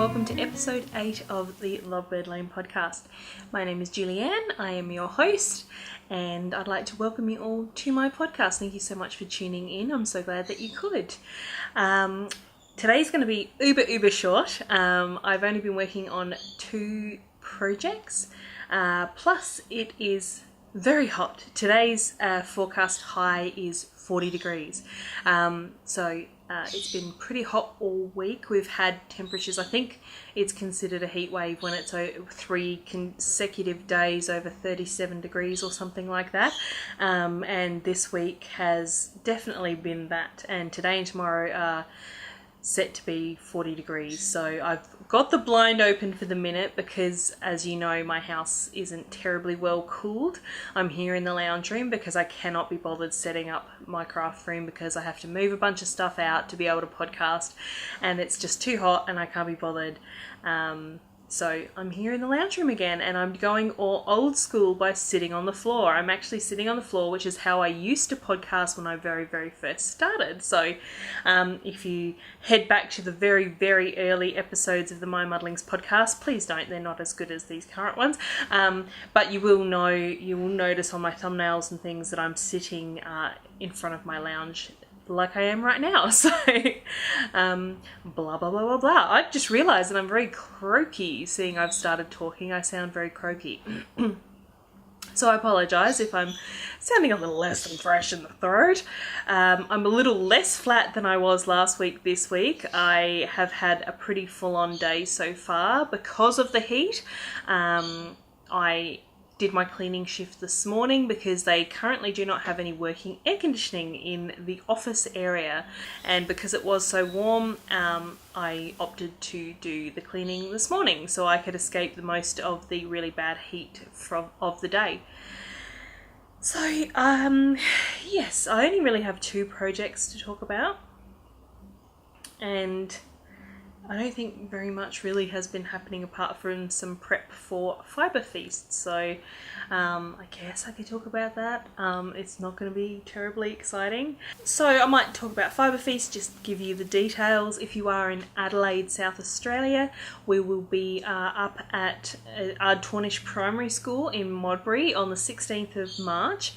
welcome to episode 8 of the Lovebird Lane podcast. My name is Julianne, I am your host, and I'd like to welcome you all to my podcast. Thank you so much for tuning in. I'm so glad that you could. Today's going to be uber short. I've only been working on 2 projects, plus it is very hot. Today's forecast high is 40 degrees. It's been pretty hot all week. We've had temperatures, I think it's considered a heat wave when it's 3 consecutive days over 37 degrees or something like that. And this week has definitely been that. And today and tomorrow are set to be 40 degrees. So I've got the blind open for the minute because, as you know, my house isn't terribly well cooled. I'm here in the lounge room because I cannot be bothered setting up my craft room because I have to move a bunch of stuff out to be able to podcast, and it's just too hot and I can't be bothered. So I'm here in the lounge room again, and I'm going all old school by sitting on the floor. I'm actually sitting on the floor, which is how I used to podcast when I very first started. So if you head back to the very early episodes of the My Muddlings podcast, please don't. They're not as good as these current ones. But you will notice on my thumbnails and things that I'm sitting in front of my lounge like I am right now. So blah blah. I just realised that I'm very croaky. Seeing I've started talking, I sound very croaky. So I apologise if I'm sounding a little less than fresh in the throat. I'm a little less flat than I was last week this week. I have had a pretty full-on day so far because of the heat. I did my cleaning shift this morning because they currently do not have any working air conditioning in the office area, and because it was so warm, I opted to do the cleaning this morning so I could escape the most of the really bad heat of the day. So yes, I only really have 2 projects to talk about, and I don't think very much really has been happening apart from some prep for Fibre Feast. So I guess I could talk about that. It's not going to be terribly exciting. So I might talk about Fibre Feast, just give you the details. If you are in Adelaide, South Australia, we will be up at Ardtornish Primary School in Modbury on the 16th of March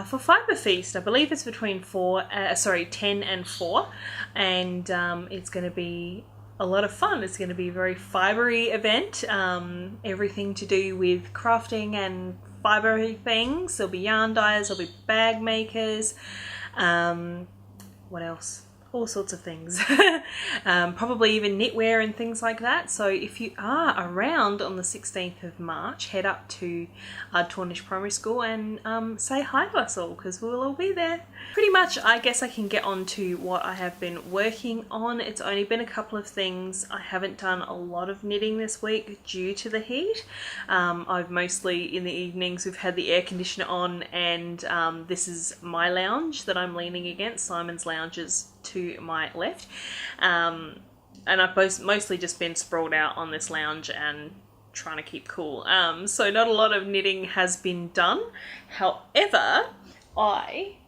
for Fibre Feast. I believe it's between 10 and 4, and it's going to be a lot of fun. It's going to be a very fibre-y event, everything to do with crafting and fibre things. There'll be yarn dyers, there'll be bag makers, what else? All sorts of things. Probably even knitwear and things like that. So if you are around on the 16th of March, head up to Ardtornish Primary School and say hi to us all, because we'll all be there. Pretty much, I guess I can get on to what I have been working on. It's only been a couple of things. I haven't done a lot of knitting this week due to the heat. I've mostly, in the evenings, we've had the air conditioner on, and this is my lounge that I'm leaning against. Simon's lounge is to my left, and I've mostly just been sprawled out on this lounge and trying to keep cool. So not a lot of knitting has been done. However, I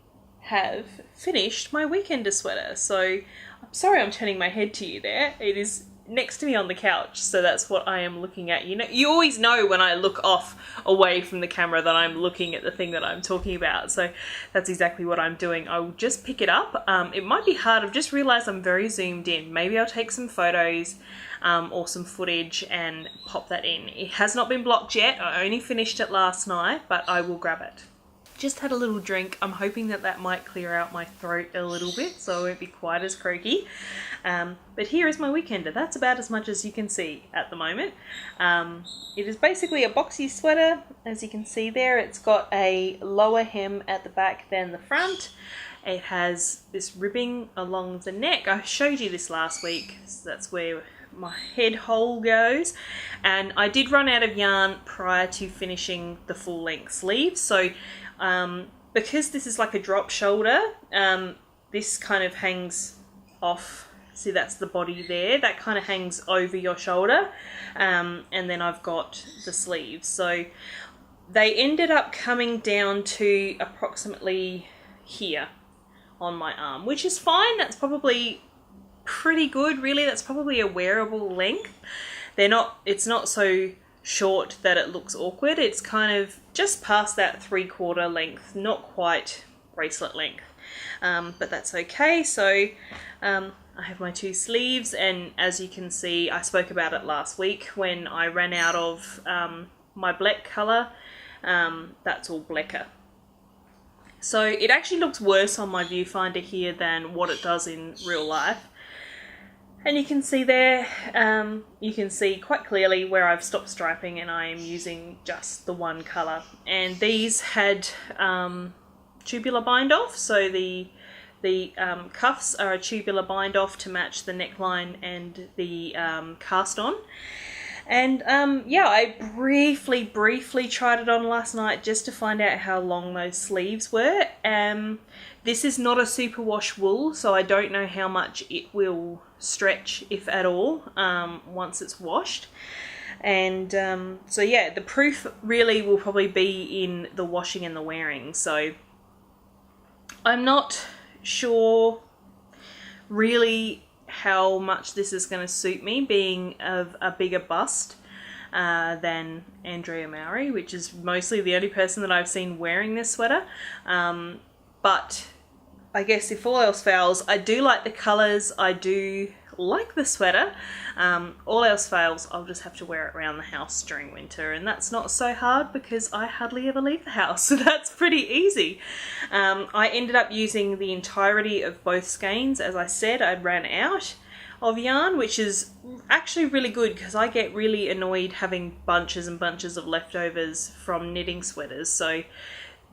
have finished my weekender sweater. So I'm sorry I'm turning my head to you there. It is next to me on the couch, so that's what I am looking at. You know, you always know when I look off away from the camera that I'm looking at the thing that I'm talking about, so that's exactly what I'm doing. I will just pick it up. It might be hard. I've just realized I'm very zoomed in. Maybe I'll take some photos or some footage and pop that in. It has not been blocked yet. I only finished it last night, but I will grab it. Just had a little drink. I'm hoping that might clear out my throat a little bit so I won't be quite as croaky. But here is my weekender. That's about as much as you can see at the moment. It is basically a boxy sweater. As you can see there, it's got a lower hem at the back than the front. It has this ribbing along the neck. I showed you this last week. So that's where my head hole goes, and I did run out of yarn prior to finishing the full length sleeves. So because this is like a drop shoulder, this kind of hangs off. See, that's the body there. That kind of hangs over your shoulder. And then I've got the sleeves. So they ended up coming down to approximately here on my arm, which is fine. That's probably pretty good, really. That's probably a wearable length. It's not so short that it looks awkward. It's kind of just past that 3/4 length, not quite bracelet length. But that's okay. So I have my 2 sleeves, and as you can see, I spoke about it last week when I ran out of my black colour. That's all blacker. So it actually looks worse on my viewfinder here than what it does in real life. And you can see there, you can see quite clearly where I've stopped striping and I am using just the one colour. And these had tubular bind off, so the cuffs are a tubular bind off to match the neckline and the cast on. And yeah, I briefly tried it on last night just to find out how long those sleeves were. This is not a superwash wool, so I don't know how much it will stretch, if at all, once it's washed. And so yeah, the proof really will probably be in the washing and the wearing. So I'm not sure really how much this is going to suit me, being of a bigger bust than Andrea Mowry, which is mostly the only person that I've seen wearing this sweater. But I guess if all else fails, I do like the colours, I do like the sweater. All else fails, I'll just have to wear it around the house during winter, and that's not so hard because I hardly ever leave the house, so that's pretty easy. I ended up using the entirety of both skeins. As I said, I ran out of yarn, which is actually really good because I get really annoyed having bunches and bunches of leftovers from knitting sweaters. So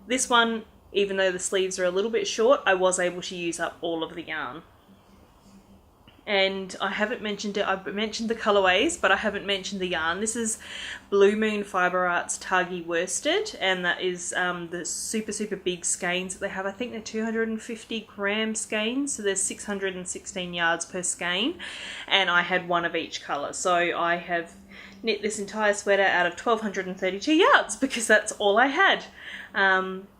this one, even though the sleeves are a little bit short, I was able to use up all of the yarn. And I haven't mentioned it, I've mentioned the colourways, but I haven't mentioned the yarn. This is Blue Moon Fibre Arts Targhee Worsted, and that is the super big skeins that they have. I think they're 250 gram skeins, so there's 616 yards per skein, and I had one of each colour. So I have knit this entire sweater out of 1232 yards because that's all I had.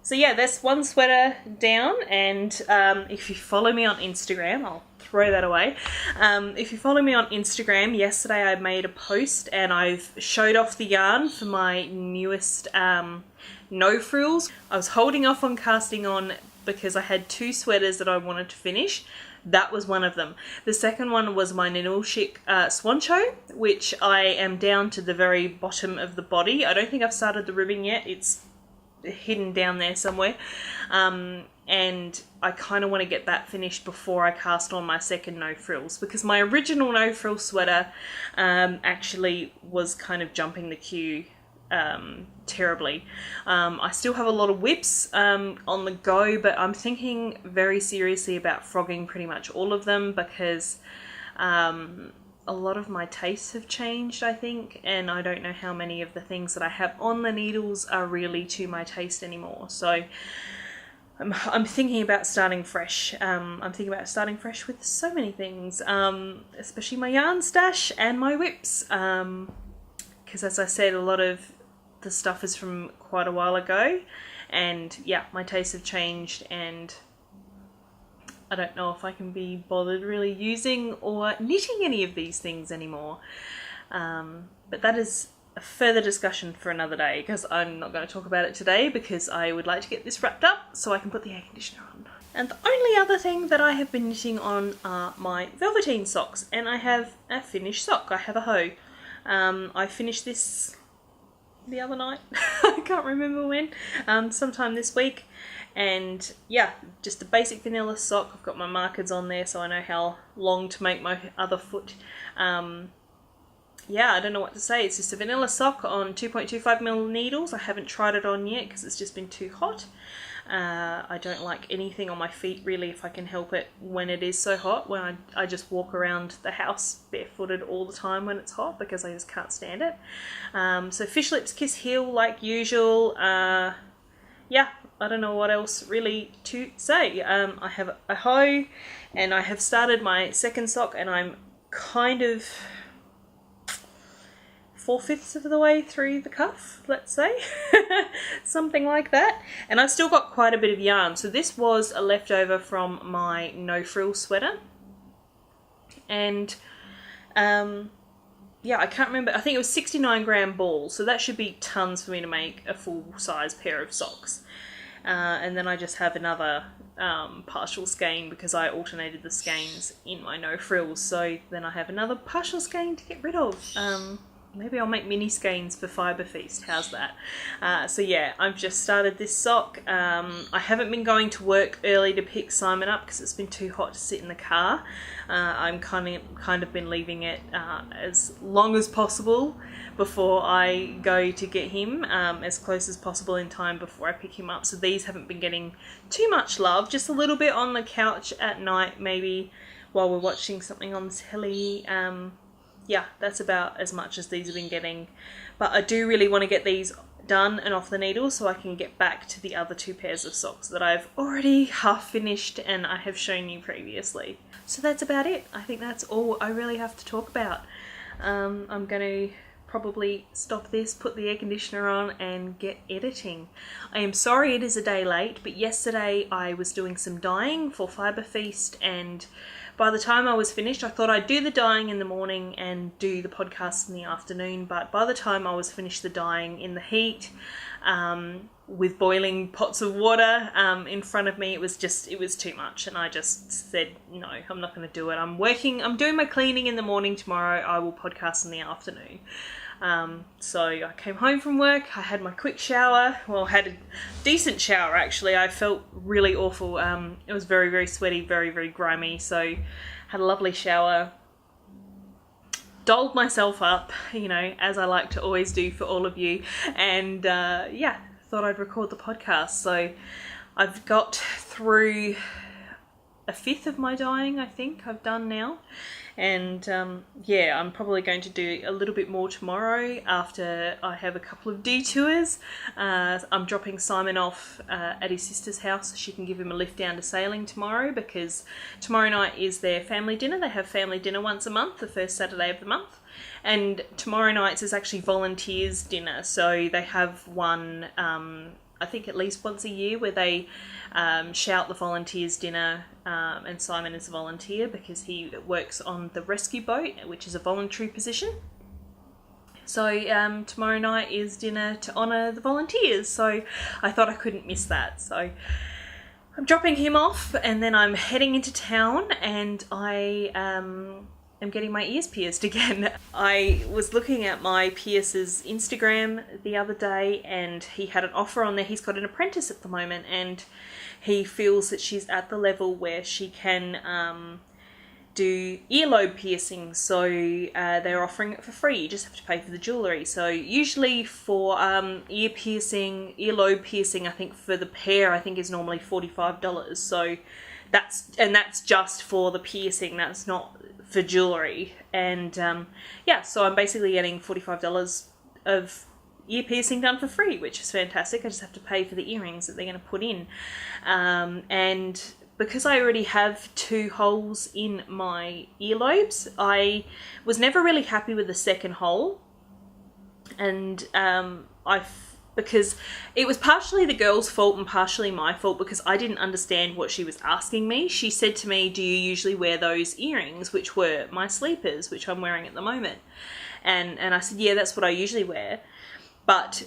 So yeah, that's one sweater down, and if you follow me on Instagram, I'll throw that away. If you follow me on Instagram, yesterday I made a post and I've showed off the yarn for my newest no frills. I was holding off on casting on because I had 2 sweaters that I wanted to finish. That was one of them. The second one was my Ninul Chic Swancho, which I am down to the very bottom of the body. I don't think I've started the ribbing yet. It's hidden down there somewhere. And I kind of want to get that finished before I cast on my second no frills, because my original no frill sweater actually was kind of jumping the queue terribly. I still have a lot of whips on the go, but I'm thinking very seriously about frogging pretty much all of them because a lot of my tastes have changed, I think, and I don't know how many of the things that I have on the needles are really to my taste anymore. So I'm thinking about starting fresh. I'm thinking about starting fresh with so many things, especially my yarn stash and my whips, because as I said, a lot of the stuff is from quite a while ago, and yeah, my tastes have changed, and I don't know if I can be bothered really using or knitting any of these things anymore. But that is a further discussion for another day, because I'm not going to talk about it today because I would like to get this wrapped up so I can put the air conditioner on. And the only other thing that I have been knitting on are my Velveteen socks, and I have a finished sock. I have a hoe. I finished this the other night. I can't remember when. Sometime this week. And yeah, just a basic vanilla sock. I've got my markers on there so I know how long to make my other foot. Yeah, I don't know what to say. It's just a vanilla sock on 2.25mm needles. I haven't tried it on yet because it's just been too hot. I don't like anything on my feet really if I can help it when it is so hot, when I just walk around the house barefooted all the time when it's hot because I just can't stand it. So Fish Lips Kiss Heel like usual. Yeah, I don't know what else really to say. I have a hoe and I have started my second sock, and I'm kind of 4/5 of the way through the cuff, let's say. Something like that. And I've still got quite a bit of yarn. So this was a leftover from my no frill sweater. And yeah, I can't remember. I think it was 69-gram balls, so that should be tons for me to make a full-size pair of socks. And then I just have another partial skein because I alternated the skeins in my no frills. So then I have another partial skein to get rid of. Maybe I'll make mini skeins for Fibre Feast. How's that? So yeah, I've just started this sock. I haven't been going to work early to pick Simon up because it's been too hot to sit in the car. I'm kind of been leaving it as long as possible before I go to get him, as close as possible in time before I pick him up. So these haven't been getting too much love, just a little bit on the couch at night, maybe while we're watching something on the telly. Yeah, that's about as much as these have been getting. But I do really want to get these done and off the needle so I can get back to the other 2 pairs of socks that I've already half finished and I have shown you previously. So that's about it. I think that's all I really have to talk about. I'm going to probably stop this, put the air conditioner on and get editing. I am sorry it is a day late, but yesterday I was doing some dyeing for Fibre Feast, and by the time I was finished, I thought I'd do the dyeing in the morning and do the podcast in the afternoon, but by the time I was finished the dyeing in the heat, with boiling pots of water in front of me, it was too much, and I just said, no, I'm not going to do it. I'm doing my cleaning in the morning tomorrow. I will podcast in the afternoon. So I came home from work, I had my quick shower, well, had a decent shower actually. I felt really awful. It was very, very sweaty, very, very grimy, so had a lovely shower, dolled myself up, you know, as I like to always do for all of you, and yeah, thought I'd record the podcast. So I've got through a fifth of my dyeing, I think I've done now. And yeah, I'm probably going to do a little bit more tomorrow after I have a couple of detours. I'm dropping Simon off at his sister's house so she can give him a lift down to sailing tomorrow, because tomorrow night is their family dinner. They have family dinner once a month, the first Saturday of the month. And tomorrow night is actually volunteers dinner. So they have one, I think at least once a year, where they shout the volunteers dinner, and Simon is a volunteer because he works on the rescue boat, which is a voluntary position. So tomorrow night is dinner to honour the volunteers, so I thought I couldn't miss that. So I'm dropping him off and then I'm heading into town, and I am getting my ears pierced again. I was looking at my piercer's Instagram the other day and he had an offer on there. He's got an apprentice at the moment and he feels that she's at the level where she can do earlobe piercings. So they're offering it for free. You just have to pay for the jewellery. So usually for ear piercing, earlobe piercing, I think for the pair, I think is normally $45. So that's just for the piercing. That's not for jewellery. And yeah, so I'm basically getting $45 of ear piercing done for free, which is fantastic. I just have to pay for the earrings that they're going to put in. And because I already have 2 holes in my earlobes, I was never really happy with the second hole. And because it was partially the girl's fault and partially my fault, because I didn't understand what she was asking me. She said to me, do you usually wear those earrings, which were my sleepers, which I'm wearing at the moment? And I said, yeah, that's what I usually wear. But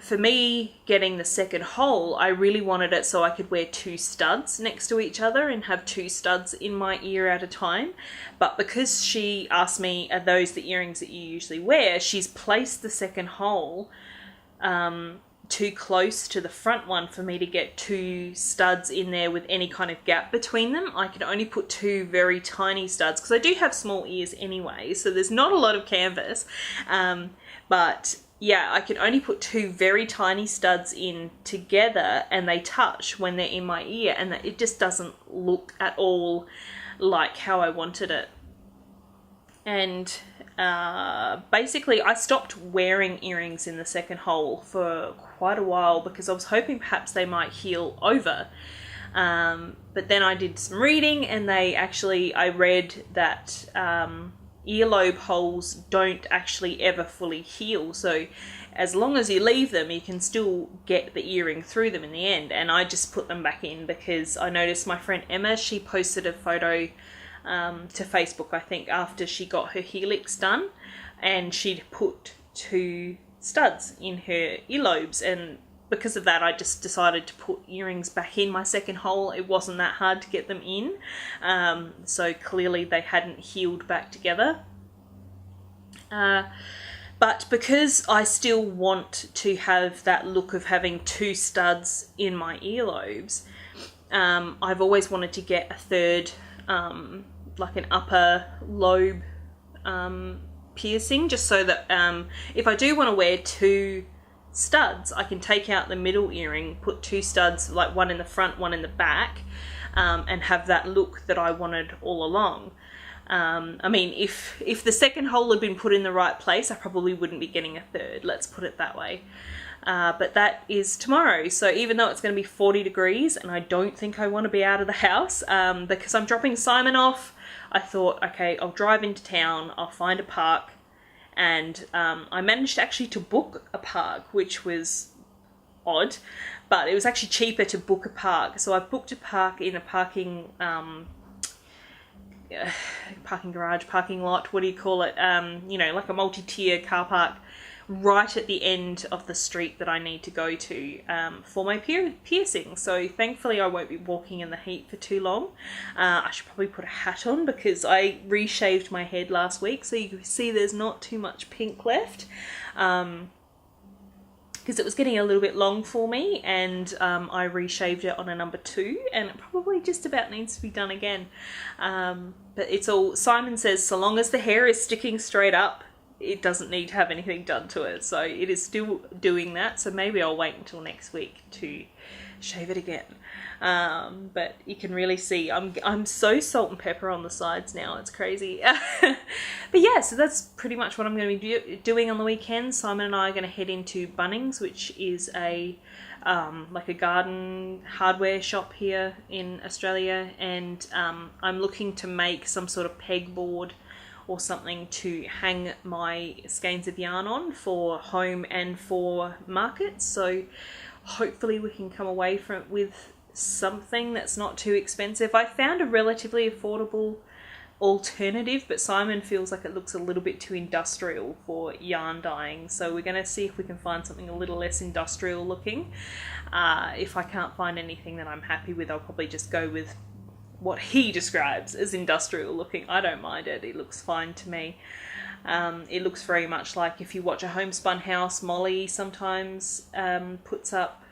for me, getting the second hole, I really wanted it so I could wear 2 studs next to each other and have 2 studs in my ear at a time. But because she asked me, are those the earrings that you usually wear, she's placed the second hole too close to the front one for me to get 2 studs in there with any kind of gap between them. I could only put 2 very tiny studs because I do have small ears anyway, so there's not a lot of canvas. But yeah, I could only put 2 very tiny studs in together and they touch when they're in my ear, and it just doesn't look at all like how I wanted it. And basically I stopped wearing earrings in the second hole for quite a while because I was hoping perhaps they might heal over. But then I did some reading and I read that earlobe holes don't actually ever fully heal. So as long as you leave them, you can still get the earring through them in the end. And I just put them back in because I noticed my friend Emma, she posted a photo to Facebook, I think, after she got her helix done, and she'd put 2 studs in her earlobes, and because of that I just decided to put earrings back in my second hole. It wasn't that hard to get them in, so clearly they hadn't healed back together. But because I still want to have that look of having 2 studs in my earlobes, I've always wanted to get a third, like an upper lobe piercing, just so that if I do want to wear 2 studs, I can take out the middle earring, put 2 studs, like one in the front, one in the back, and have that look that I wanted all along. I mean, if the second hole had been put in the right place, I probably wouldn't be getting a third, let's put it that way. But that is tomorrow, so even though it's going to be 40 degrees and I don't think I want to be out of the house, because I'm dropping Simon off, I thought, okay, I'll drive into town, I'll find a park, and I managed actually to book a park, which was odd, but it was actually cheaper to book a park. So I booked a park in a parking garage, parking lot, what do you call it, you know, like a multi-tier car park right at the end of the street that I need to go to for my piercing. So thankfully I won't be walking in the heat for too long. I should probably put a hat on because I reshaved my head last week, so you can see there's not too much pink left, because it was getting a little bit long for me, and I reshaved it on a number 2, and it probably just about needs to be done again. But it's all, Simon says, so long as the hair is sticking straight up, it doesn't need to have anything done to it. So it is still doing that, so maybe I'll wait until next week to shave it again. But you can really see I'm so salt and pepper on the sides now, it's crazy. But yeah, so that's pretty much what I'm going to be doing on the weekend. Simon and I are going to head into Bunnings, which is a like a garden hardware shop here in Australia, and I'm looking to make some sort of pegboard or something to hang my skeins of yarn on for home and for market. So hopefully we can come away with something that's not too expensive. I found a relatively affordable alternative, but Simon feels like it looks a little bit too industrial for yarn dyeing, so we're going to see if we can find something a little less industrial looking. If I can't find anything that I'm happy with, I'll probably just go with what he describes as industrial looking. I don't mind it, it looks fine to me. It looks very much like if you watch a homespun house, Molly sometimes puts up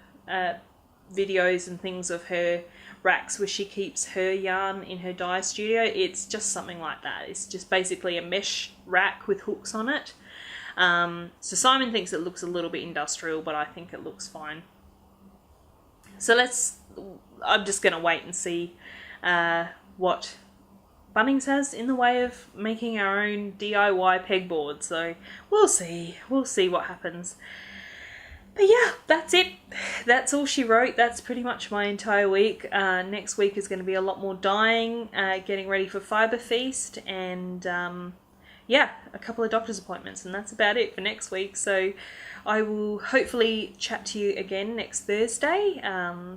videos and things of her racks where she keeps her yarn in her dye studio. It's just something like that. It's just basically a mesh rack with hooks on it. So Simon thinks it looks a little bit industrial, but I think it looks fine. So I'm just going to wait and see what Bunnings has in the way of making our own DIY pegboard. So we'll see what happens. But yeah, that's it. That's all she wrote. That's pretty much my entire week. Next week is going to be a lot more dyeing, getting ready for Fibre Feast, and yeah, a couple of doctor's appointments, and that's about it for next week. So I will hopefully chat to you again next Thursday.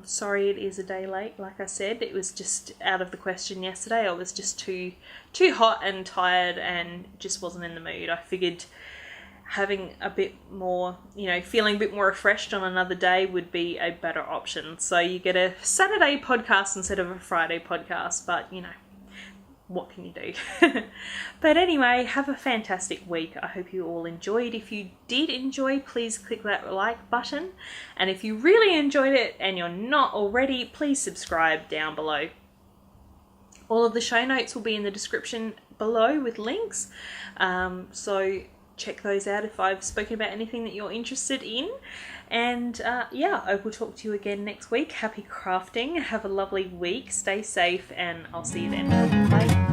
Sorry it is a day late, like I said. It was just out of the question yesterday. I was just too hot and tired and just wasn't in the mood. I figured having a bit more, feeling a bit more refreshed on another day would be a better option. So you get a Saturday podcast instead of a Friday podcast, but what can you do? But anyway, have a fantastic week. I hope you all enjoyed. If you did enjoy, please click that like button. And if you really enjoyed it and you're not already, please subscribe down below. All of the show notes will be in the description below with links. So check those out if I've spoken about anything that you're interested in. And yeah, I will talk to you again next week. Happy crafting. Have a lovely week. Stay safe, and I'll see you then. Bye.